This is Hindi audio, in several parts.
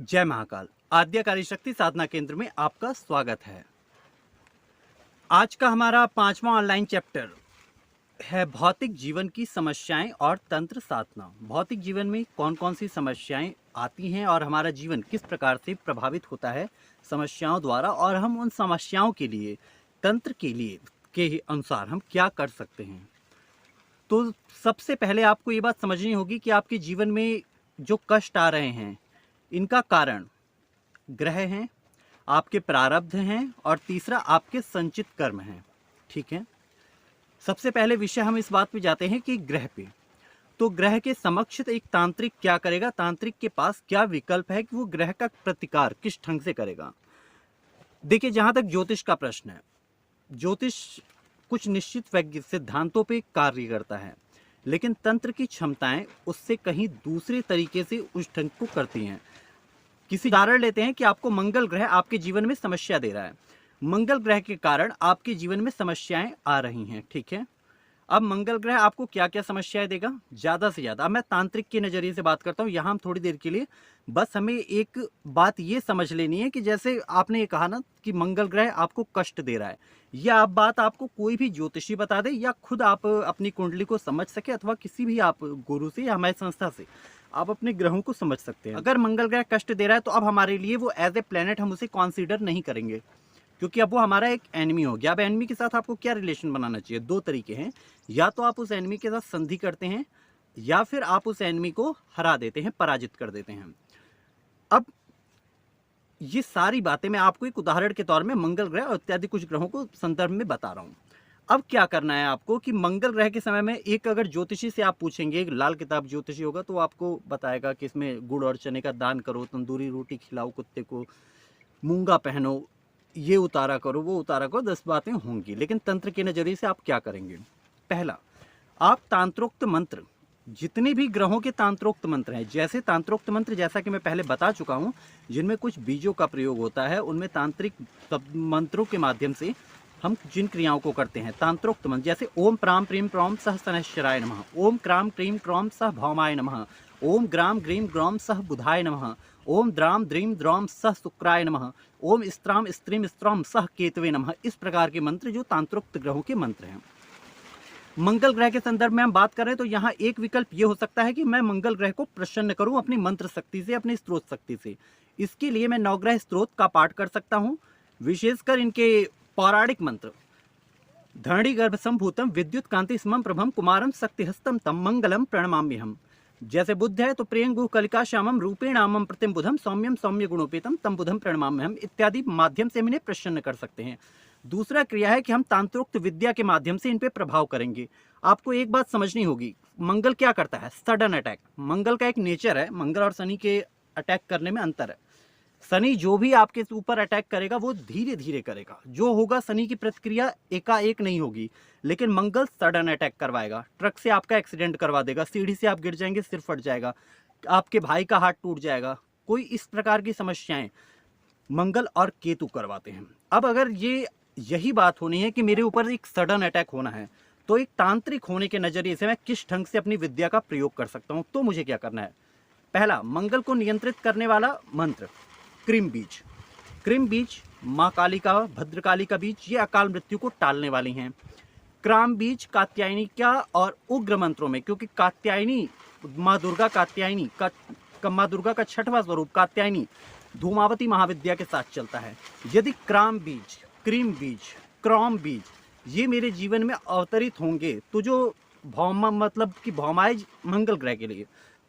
जय महाकाल। आद्यकारी शक्ति साधना केंद्र में आपका स्वागत है। आज का हमारा 5वां ऑनलाइन चैप्टर है भौतिक जीवन की समस्याएं और तंत्र साधना। भौतिक जीवन में कौन कौन सी समस्याएं आती हैं और हमारा जीवन किस प्रकार से प्रभावित होता है समस्याओं द्वारा, और हम उन समस्याओं के लिए तंत्र के अनुसार हम क्या कर सकते हैं। तो सबसे पहले आपको ये बात समझनी होगी कि आपके जीवन में जो कष्ट आ रहे हैं इनका कारण ग्रह हैं, आपके प्रारब्ध हैं, और तीसरा आपके संचित कर्म हैं। ठीक है, सबसे पहले विषय हम इस बात पे जाते हैं कि ग्रह पे। तो ग्रह के समक्ष एक तांत्रिक क्या करेगा, तांत्रिक के पास क्या विकल्प है कि वो ग्रह का प्रतिकार किस ढंग से करेगा। देखिए, जहां तक ज्योतिष का प्रश्न है, ज्योतिष कुछ निश्चित सिद्धांतों पे कार्य करता है, लेकिन तंत्र की क्षमताएं उससे कहीं दूसरे तरीके से उस ढंग को करती हैं। किसी उदाहरण लेते हैं कि आपको मंगल ग्रह आपके जीवन में समस्या दे रहा है। मंगल ग्रह के कारण आपके जीवन में समस्याएं आ रही हैं। ठीक है, अब मंगल ग्रह आपको क्या क्या समस्याएं देगा, ज्यादा से ज्यादा। अब मैं तांत्रिक के नजरिए से बात करता हूं यहां हम थोड़ी देर के लिए। बस हमें एक बात ये समझ लेनी है कि जैसे आपने ये कहा ना कि मंगल ग्रह आपको कष्ट दे रहा है, यह आप बात आपको कोई भी ज्योतिषी बता दे या खुद आप अपनी कुंडली को समझ सके, अथवा किसी भी आप गुरु से या हमारी संस्था से आप अपने ग्रहों को समझ सकते हैं। अगर मंगल ग्रह कष्ट दे रहा है तो अब हमारे लिए वो एज ए प्लेनेट हम उसे कॉन्सिडर नहीं करेंगे, क्योंकि अब वो हमारा एक एनिमी हो गया। अब एनिमी के साथ आपको क्या रिलेशन बनाना चाहिए, दो तरीके हैं। या तो आप उस एनिमी के साथ संधि करते हैं, या फिर आप उस एनिमी को हरा देते हैं, पराजित कर देते हैं। अब ये सारी बातें मैं आपको एक उदाहरण के तौर में मंगल ग्रह और इत्यादि कुछ ग्रहों को संदर्भ में बता रहा हूँ। अब क्या करना है आपको कि मंगल ग्रह के समय में एक अगर ज्योतिषी से आप पूछेंगे, एक लाल किताब ज्योतिषी होगा, तो आपको बताएगा कि इसमें गुड़ और चने का दान करो, तंदूरी रोटी खिलाओ कुत्ते को, मूंगा पहनो, ये उतारा करो, वो उतारा करो, 10 बातें होंगी। लेकिन तंत्र के नजरिए से आप क्या करेंगे। पहला, आप तांत्रोक्त मंत्र, जितने भी ग्रहों के तांत्रोक्त मंत्र हैं, जैसे तांत्रोक्त मंत्र जैसा कि मैं पहले बता चुका हूं, जिनमें कुछ बीजों का प्रयोग होता है, उनमें तांत्रिक मंत्रों के माध्यम से हम जिन क्रियाओं को करते हैं तांत्रोक्त मंत्र, जैसे ओम प्राम प्रीम प्रौम सह शनैश्चराय नमः, ओम क्राम क्रीम क्रौम सह भौमाय नमः, ओम ग्राम ग्रीम ग्रौम सह बुधाय नमः, ओम द्राम द्रीम द्रौम सह शुक्राय नमः, ओम स्त्राम स्त्रीम स्त्रौम सह केतवे नमः। इस प्रकार के मंत्र जो तांत्रोक्त ग्रहों के मंत्र हैं। मंगल ग्रह के संदर्भ में हम बात करें तो यहाँ एक विकल्प ये हो सकता है कि मैं मंगल ग्रह को प्रसन्न करूं अपनी मंत्र शक्ति से, अपनी स्त्रोत शक्ति से। इसके लिए मैं नवग्रह स्त्रोत का पाठ कर सकता हूं, विशेषकर इनके पौराणिक मंत्र। धरणी गर्भ संभूतम विद्युत कांति स्मम प्रभम कुमारम शक्तिहस्तम तम मंगलम प्रणमाम्यहम। जैसे बुद्ध है तो प्रियंगु कलिका श्यामम रूपेणामम प्रतिम बुधम सौम्यम सौम्य गुणोपेतम तम बुधम प्रणमाम्यहम इत्यादि माध्यम से हम इन्हें प्रसन्न कर सकते हैं। दूसरा क्रिया है कि हम तांत्रोक्त विद्या के माध्यम से इन पे प्रभाव करेंगे। आपको एक बात समझनी होगी, मंगल क्या करता है, सडन अटैक। मंगल का एक नेचर है, मंगल और शनि के अटैक करने में अंतर है। शनि जो भी आपके ऊपर अटैक करेगा वो धीरे धीरे करेगा, जो होगा शनि की प्रतिक्रिया एकाएक नहीं होगी। लेकिन मंगल सडन अटैक करवाएगा, ट्रक से आपका एक्सीडेंट करवा देगा, सीढ़ी से आप गिर जाएंगे, सिर फट जाएगा, आपके भाई का हाथ टूट जाएगा, कोई इस प्रकार की समस्याएं मंगल और केतु करवाते हैं। अब अगर यही बात होनी है कि मेरे ऊपर एक सडन अटैक होना है, तो एक तांत्रिक होने के नजरिए से मैं किस ढंग से अपनी विद्या का प्रयोग कर सकता हूं। तो मुझे क्या करना है, पहला, मंगल को नियंत्रित करने वाला मंत्र क्रीम बीज। क्रीम बीज माँ काली का, भद्रकाली का बीज, ये अकाल मृत्यु को टालने वाली हैं। क्राम बीज कात्यायनी का और उग्र मंत्रों में, क्योंकि कात्यायनी माँ दुर्गा, कात्यायनी का माँ दुर्गा का 6वां स्वरूप कात्यायनी धूमावती महाविद्या के साथ चलता है। यदि क्राम बीज, क्रीम बीज, क्रॉम बीज ये मेरे जीवन में अवतरित होंगे तो जो भौमा मतलब कि भौमाय मंगल ग्रह के लिए,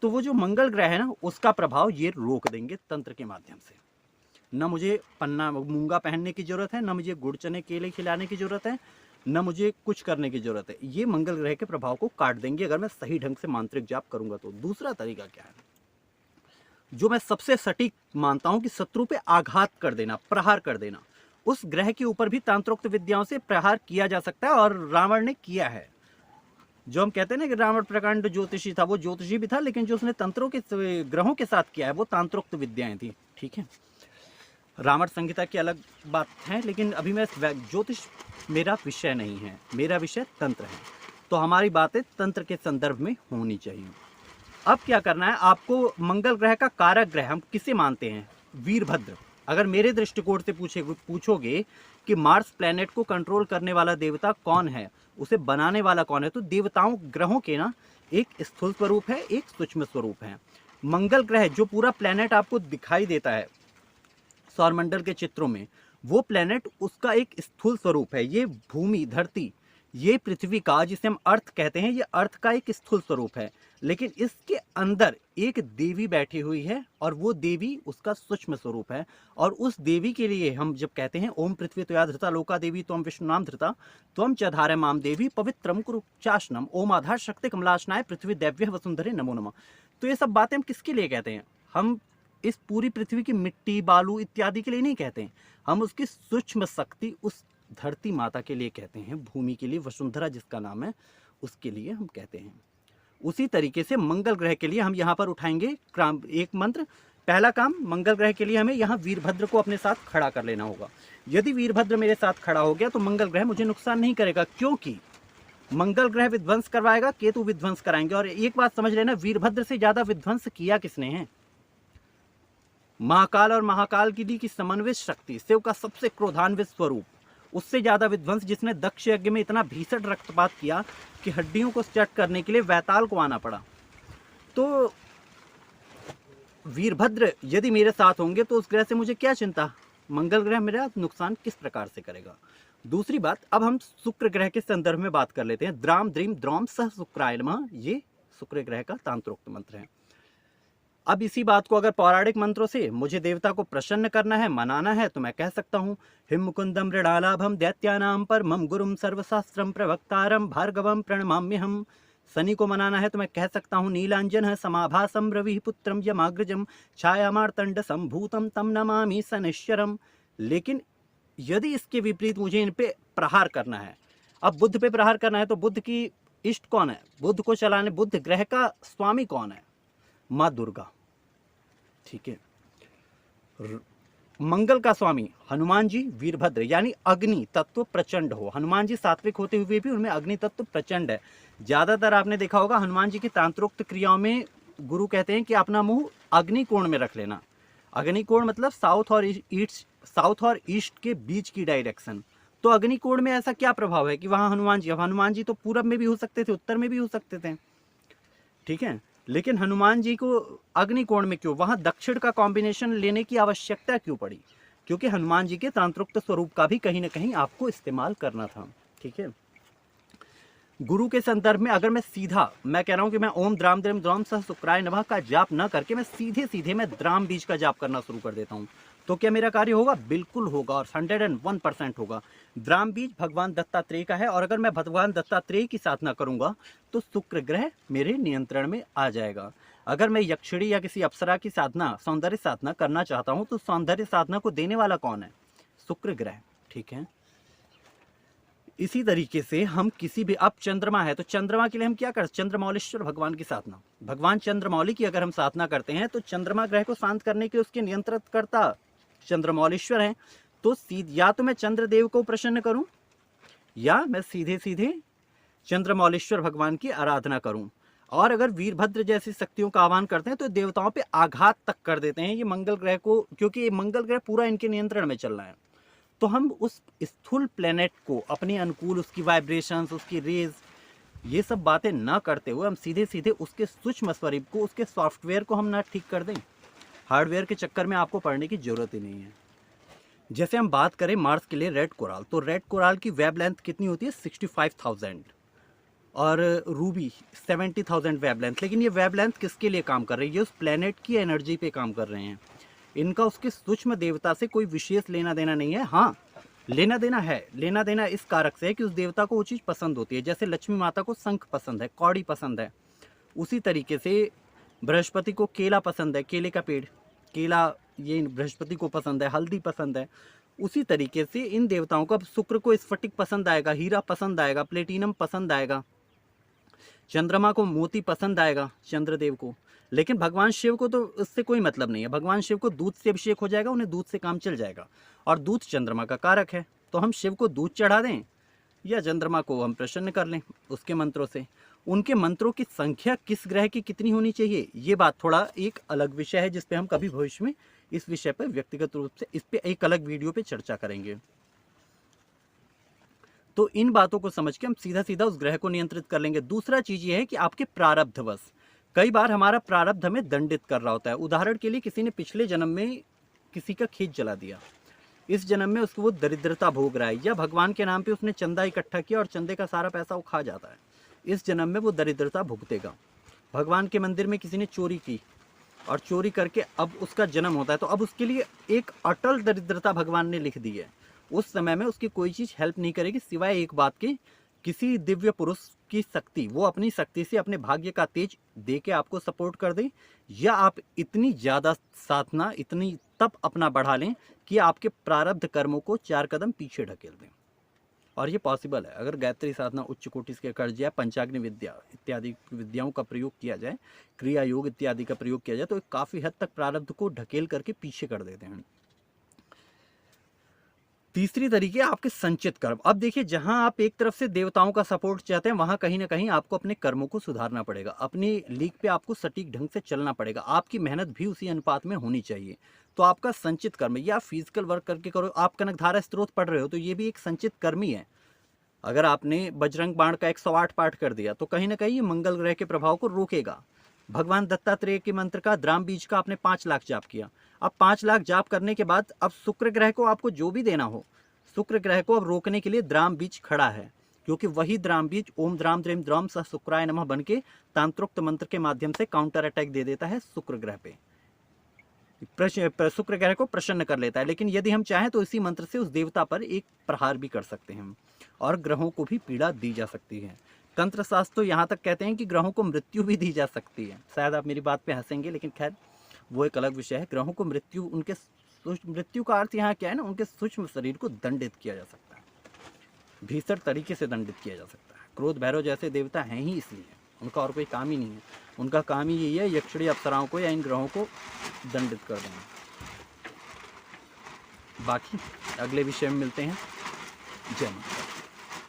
तो वो जो मंगल ग्रह है ना उसका प्रभाव ये रोक देंगे तंत्र के माध्यम से। न मुझे पन्ना मूंगा पहनने की जरूरत है, न मुझे गुड़ चने केले खिलाने की जरूरत है, न मुझे कुछ करने की जरूरत है। ये मंगल ग्रह के प्रभाव को काट देंगे अगर मैं सही ढंग से मांत्रिक जाप करूंगा तो। दूसरा तरीका क्या है, जो मैं सबसे सटीक मानता हूं कि शत्रु पे आघात कर देना, प्रहार कर देना। उस ग्रह के ऊपर भी तांत्रोक्त विद्याओं से प्रहार किया जा सकता है, और रावण ने किया है। जो हम कहते हैं ना कि रावण प्रकांड ज्योतिषी था, वो ज्योतिषी भी था, लेकिन जो उसने तंत्रों के ग्रहों के साथ किया है वो तांत्रोक्त विद्याएं थी। ठीक है, रावण संहिता की अलग बात है, लेकिन अभी मैं ज्योतिष मेरा विषय नहीं है, मेरा विषय तंत्र है, तो हमारी बातें तंत्र के संदर्भ में होनी चाहिए। अब क्या करना है आपको, मंगल ग्रह का कारक ग्रह हम किसे मानते हैं? वीरभद्र। अगर मेरे दृष्टिकोण से पूछोगे कि मार्स प्लेनेट को कंट्रोल करने वाला देवता कौन है, उसे बनाने वाला कौन है, तो देवताओं ग्रहों के ना एक स्थूल स्वरूप है, एक सूक्ष्म स्वरूप है। मंगल ग्रह जो पूरा प्लेनेट आपको दिखाई देता है सौरमंडल के चित्रों में, वो प्लेनेट उसका एक स्थूल स्वरूप है। ये भूमि, धरती, ये पृथ्वी का, जिसे हम अर्थ कहते हैं, ये अर्थ का एक स्थूल स्वरूप है। लेकिन इसके अंदर एक देवी बैठी हुई है और वो देवी उसका सूक्ष्म स्वरूप है। और उस देवी के लिए हम जब कहते हैं ओम पृथ्वी त्वया धृता लोका देवी त्वं विष्णु नाम धृता त्वं च धारय माम देवी पवित्रम कुरु चाशनम ओम आधार शक्ति कमलाशनाय पृथ्वी देव्य वसुंधरे नमो नमः। तो ये सब बातें हम किसके लिए कहते हैं? हम इस पूरी पृथ्वी की मिट्टी, बालू इत्यादि के लिए नहीं कहते हैं, हम उसकी सूक्ष्म शक्ति उस धरती माता के लिए कहते हैं, भूमि के लिए, वसुंधरा जिसका नाम है उसके लिए हम कहते हैं। उसी तरीके से मंगल ग्रह के लिए हम यहाँ पर उठाएंगे एक मंत्र। पहला काम, मंगल ग्रह के लिए हमें यहाँ वीरभद्र को अपने साथ खड़ा कर लेना होगा। यदि वीरभद्र मेरे साथ खड़ा हो गया तो मंगल ग्रह मुझे नुकसान नहीं करेगा, क्योंकि मंगल ग्रह विध्वंस करवाएगा, केतु विध्वंस कराएंगे। और एक बात समझ लेना, वीरभद्र से ज्यादा विध्वंस किया किसने है? महाकाल और महाकाल की समन्वय शक्ति, शिव का सबसे क्रोधान्वित स्वरूप, उससे ज्यादा विध्वंस जिसने दक्ष यज्ञ में इतना भीषण रक्तपात किया कि हड्डियों को चट करने के लिए वैताल को आना पड़ा। तो वीरभद्र यदि मेरे साथ होंगे तो उस ग्रह से मुझे क्या चिंता? मंगल ग्रह मेरा नुकसान किस प्रकार से करेगा? दूसरी बात, अब हम शुक्र ग्रह के संदर्भ में बात कर लेते हैं। द्राम द्रीम द्रौम सह शुक्राय नमः, ये शुक्र ग्रह का तांत्रोक्त मंत्र है। अब इसी बात को अगर पौराणिक मंत्रों से मुझे देवता को प्रसन्न करना है, मनाना है, तो मैं कह सकता हूँ हिम मुकुंदम मृणालाभम दैत्यानाम परमं गुरुम सर्वशास्त्रम प्रवक्तारम भार्गवम प्रणमाम्यहम। शनि को मनाना है तो मैं कह सकता हूँ नीलांजन है समाभासम रवि पुत्रम यमाग्रजम छायामार्तंड संभूतम तम नमामि शनिश्चरम। लेकिन यदि इसके विपरीत मुझे इन पे प्रहार करना है, अब बुध पे प्रहार करना है, तो बुध की इष्ट कौन है? बुध को चलाने, बुध ग्रह का स्वामी कौन है? माँ दुर्गा। ठीक है। मंगल का स्वामी हनुमान जी, वीरभद्र, यानी अग्नि तत्व प्रचंड हो। हनुमान जी सात्विक होते हुए भी उनमें अग्नि तत्व प्रचंड है। ज्यादातर आपने देखा होगा हनुमान जी की तांत्रोक्त क्रियाओं में गुरु कहते हैं कि अपना मुंह अग्निकोण में रख लेना। अग्निकोण मतलब साउथ और ईस्ट के बीच की डायरेक्शन। तो अग्निकोण में ऐसा क्या प्रभाव है कि वहां हनुमान जी तो पूरब में भी हो सकते थे, उत्तर में भी हो सकते थे, ठीक है, लेकिन हनुमान जी को अग्निकोण में क्यों, वहां दक्षिण का कॉम्बिनेशन लेने की आवश्यकता क्यों पड़ी? क्योंकि हनुमान जी के तांत्रोक्त स्वरूप का भी कहीं ना कहीं आपको इस्तेमाल करना था। ठीक है। गुरु के संदर्भ में अगर मैं कह रहा हूं कि मैं ओम द्राम द्रम द्रौम सह शुक्राय नमः का जाप न करके मैं सीधे मैं द्राम बीज का जाप करना शुरू कर देता हूं, तो क्या मेरा कार्य होगा? बिल्कुल होगा, और 101% होगा। द्राम बीज भगवान दत्तात्रेय का है, और अगर मैं भगवान दत्तात्रेय की साधना करूंगा तो शुक्र ग्रह मेरे नियंत्रण में आ जाएगा। अगर मैं यक्षिणी या किसी अप्सरा की साधना, सौंदर्य साधना करना चाहता हूं, तो सौंदर्य साधना को देने वाला कौन है? शुक्र ग्रह। ठीक है। इसी तरीके से हम किसी भी, अब चंद्रमा है तो चंद्रमा के लिए हम क्या करते? चंद्रमौलेश्वर भगवान की साधना, भगवान चंद्रमौली की अगर हम साधना करते हैं तो चंद्रमा ग्रह को शांत करने के उसके नियंत्रित करता चंद्रमौलेश्वर है। तो या तो मैं चंद्रदेव को प्रसन्न करूं, या मैं सीधे चंद्रमौलेश्वर भगवान की आराधना करूं। और अगर वीरभद्र जैसी शक्तियों का आह्वान करते हैं तो देवताओं पे आघात तक कर देते हैं ये मंगल ग्रह को, क्योंकि ये मंगल ग्रह पूरा इनके नियंत्रण में चल रहा है। तो हम उस स्थूल प्लेनेट को अपने अनुकूल, उसकी वाइब्रेशंस, उसकी रेज, ये सब बातें ना करते हुए हम सीधे उसके सूक्ष्म स्वरूप को, उसके सॉफ्टवेयर को हम ना ठीक कर दें। हार्डवेयर के चक्कर में आपको पढ़ने की जरूरत ही नहीं है। जैसे हम बात करें मार्स के लिए रेड कोराल, तो रेड कोराल की वेब लेंथ कितनी होती है? 65,000, और रूबी 70,000 वेब लेंथ। लेकिन ये वेब लेंथ किसके लिए काम कर रही है? ये उस प्लेनेट की एनर्जी पे काम कर रहे हैं। इनका उसके सूक्ष्म देवता से कोई विशेष लेना देना नहीं है। हाँ, लेना देना इस कारक से है कि उस देवता को वो चीज़ पसंद होती है। जैसे लक्ष्मी माता को शंख पसंद है, कौड़ी पसंद है, उसी तरीके से बृहस्पति को केला पसंद है, केले का पेड़, केला ये बृहस्पति को पसंद है, हल्दी पसंद है। उसी तरीके से इन देवताओं को, अब शुक्र को स्फटिक पसंद आएगा, हीरा पसंद आएगा, प्लेटिनम पसंद आएगा, चंद्रमा को मोती पसंद आएगा, चंद्रदेव को। लेकिन भगवान शिव को तो इससे कोई मतलब नहीं है। भगवान शिव को दूध से अभिषेक हो जाएगा, उन्हें दूध से काम चल जाएगा, और दूध चंद्रमा का कारक है। तो हम शिव को दूध चढ़ा दें या चंद्रमा को हम प्रसन्न कर लें उसके मंत्रों से। उनके मंत्रों की संख्या किस ग्रह की कितनी होनी चाहिए, ये बात थोड़ा एक अलग विषय है, जिस पे हम कभी भविष्य में इस विषय पर व्यक्तिगत रूप से इस पे एक अलग वीडियो पे चर्चा करेंगे। तो इन बातों को समझ के हम सीधा सीधा उस ग्रह को नियंत्रित कर लेंगे। दूसरा चीज ये है कि आपके प्रारब्धवश कई बार हमारा प्रारब्ध हमें दंडित कर रहा होता है। उदाहरण के लिए किसी ने पिछले जन्म में किसी का खेत जला दिया, इस जन्म में उसको वो दरिद्रता भोग रहा है, या भगवान के नाम पे उसने चंदा इकट्ठा किया और चंदे का सारा पैसा वो खा जाता है, इस जन्म में वो दरिद्रता भुगतेगा। भगवान के मंदिर में किसी ने चोरी की और चोरी करके अब उसका जन्म होता है, तो अब उसके लिए एक अटल दरिद्रता भगवान ने लिख दी है। उस समय में उसकी कोई चीज़ हेल्प नहीं करेगी सिवाय एक बात की, किसी दिव्य पुरुष की शक्ति, वो अपनी शक्ति से अपने भाग्य का तेज दे के आपको सपोर्ट कर दे, या आप इतनी ज़्यादा साधना, इतनी तप अपना बढ़ा लें कि आपके प्रारब्ध कर्मों को 4 कदम पीछे ढकेल दें। और ये पॉसिबल है अगर गायत्री साधना उच्च कोटि के कर जाए, पंचाग्नि विद्या इत्यादि विद्याओं का प्रयोग किया जाए, क्रिया योग इत्यादि का प्रयोग किया जाए, तो काफ़ी हद तक प्रारब्ध को ढकेल करके पीछे कर देते हैं। तीसरी तरीके आपके संचित कर्म। अब देखिए, जहां आप एक तरफ से देवताओं का सपोर्ट चाहते हैं, वहां कहीं ना कहीं आपको अपने कर्मों को सुधारना पड़ेगा, अपनी लीक पे आपको सटीक ढंग से चलना पड़ेगा, आपकी मेहनत भी उसी अनुपात में होनी चाहिए। तो आपका संचित कर्म, या फिजिकल वर्क करके करो, आप कनकधारा स्त्रोत पढ़ रहे हो तो ये भी एक संचित कर्म ही है। अगर आपने बजरंग बाण का 108 पाठ कर दिया तो कहीं ना कहीं ये मंगल ग्रह के प्रभाव को रोकेगा। भगवान दत्तात्रेय के मंत्र का, द्राम बीज का आपने 5 लाख जाप किया, अब 5 लाख जाप करने के बाद अब शुक्र ग्रह को आपको जो भी देना हो, शुक्र ग्रह को अब रोकने के लिए द्राम बीज खड़ा है, क्योंकि वही द्राम बीज ओम द्राम द्रेम द्राम स शुक्राय नमः बन के तांत्रोक्त मंत्र के माध्यम से काउंटर अटैक दे देता है शुक्र ग्रह पे, शुक्र ग्रह को प्रसन्न कर लेता है। लेकिन यदि हम चाहें तो इसी मंत्र से उस देवता पर एक प्रहार भी कर सकते हैं और ग्रहों को भी पीड़ा दी जा सकती है। तंत्र शास्त्र तो यहाँ तक कहते हैं कि ग्रहों को मृत्यु भी दी जा सकती है। शायद आप मेरी बात पे हंसेंगे, लेकिन खैर वो एक अलग विषय है। ग्रहों को मृत्यु, उनके मृत्यु का अर्थ यहाँ क्या है ना, उनके सूक्ष्म शरीर को दंडित किया जा सकता है, भीषण तरीके से दंडित किया जा सकता है। क्रोध भैरव जैसे देवता हैं ही इसलिए, उनका और कोई काम ही नहीं है। उनका काम ही यही है यक्षिणी अप्सराओं को या इन ग्रहों को दंडित कर देना। बाकी अगले विषय में मिलते हैं। जय माता।